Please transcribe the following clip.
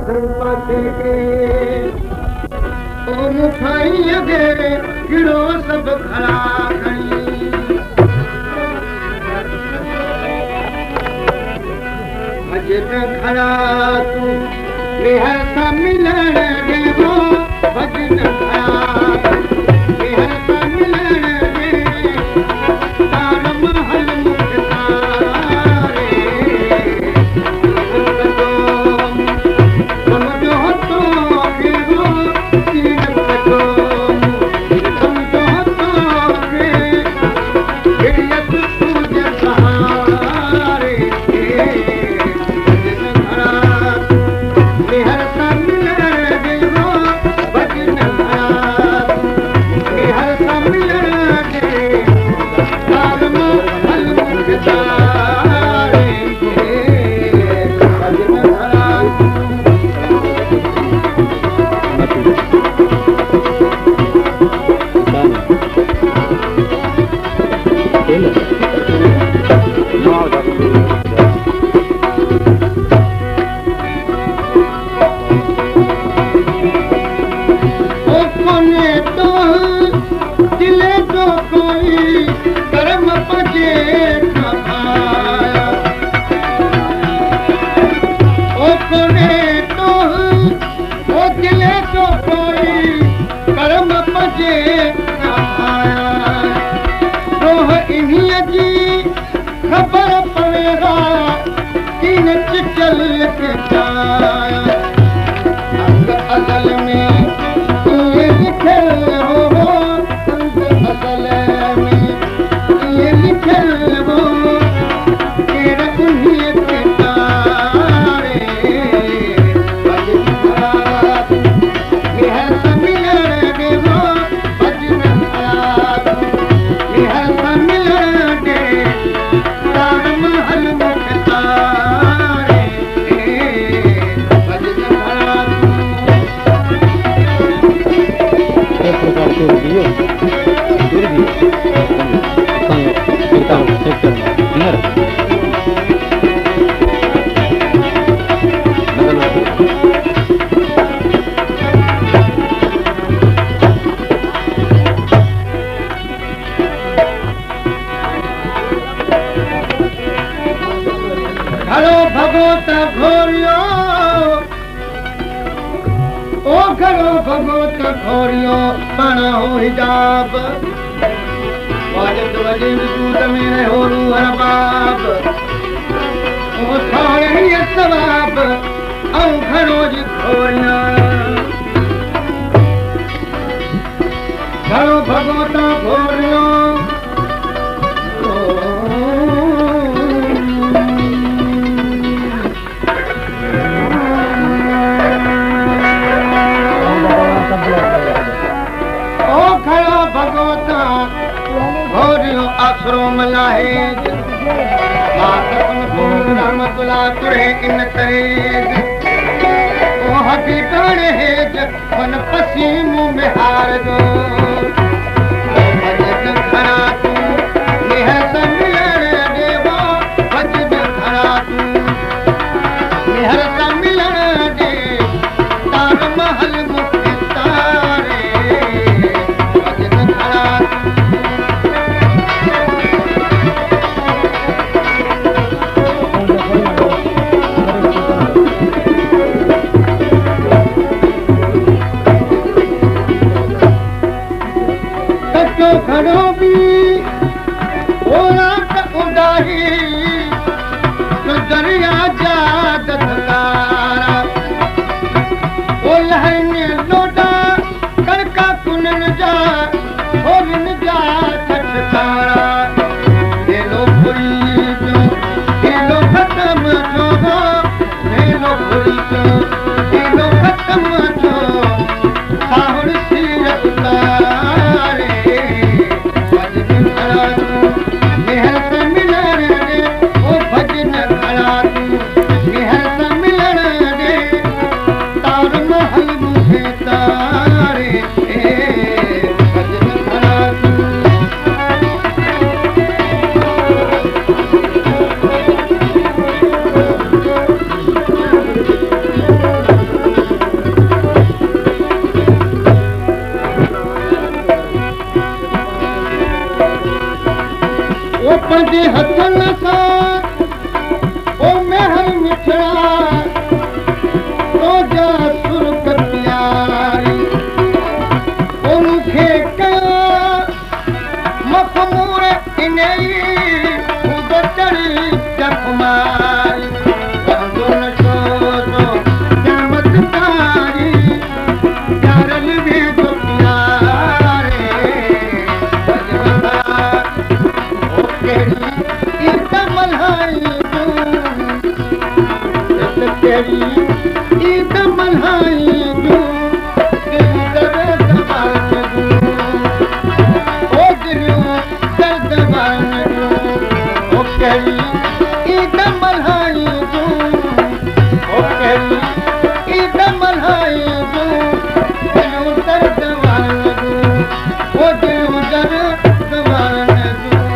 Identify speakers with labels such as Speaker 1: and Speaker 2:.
Speaker 1: पासे ओ मुखाई अगे गिड़ो सब खड़ा खड़ी अजे त खड़ा तू मेहर सा मिलण देवो भजन खड़ा मेहर सा मिलण दे तार महल मुख्तारे खबर पड़ेगा किन चल के जाया असल में ये लिखे हो असल में ये लिखे हो तेरा उन्हीं के तारे मेहर मिलण देवो भजन खड़ा मेहर मिलण दे घरो भगवत घोरियो ओ घरो भगवत घोरियो पाना हो हिजाब वाजत वजे सूत मेरे हो रूहर बाब ओ थारे ये सवाब औ घरो जी घोरिया घरो भगवत घोरियो आसरो मलाहे रहमतुल्लाह तुरे इन तरेज ओ हबीबण हेज मन पसीमू में हार दो भजन खड़ा तू मेहर सा मिलण देवो भजन खड़ा तू मेहर सा मिलण दे तार महल मुख्तारे भजन खड़ा घड़ो भी ओरा उदाही तो दरिया जात धकारा ओ लहने लोटा कड़का कुनन जा होलिन जा छटकारा ये लो पूरी जो ये लो खत्म जो ये लो पूरी जो ये लो खत्म जो साहुर सिर उतारे मेहर सा मिलण दे ओ भजन खड़ा तू मेहर सा मिलण दे तार महल मुझे तारे भजन खड़ा तू कहिड़ी ईद मल्हायूं दिलि दर्द वारनि जूं ओ दिलियूं दर्द वारनि जूं ओ कहिड़ी ईद मल्हायूं ओ कहिड़ी ईद मल्हायूं दिलियूं दर्द वारनि जूं ओ दिलियूं दर्द वारनि जूं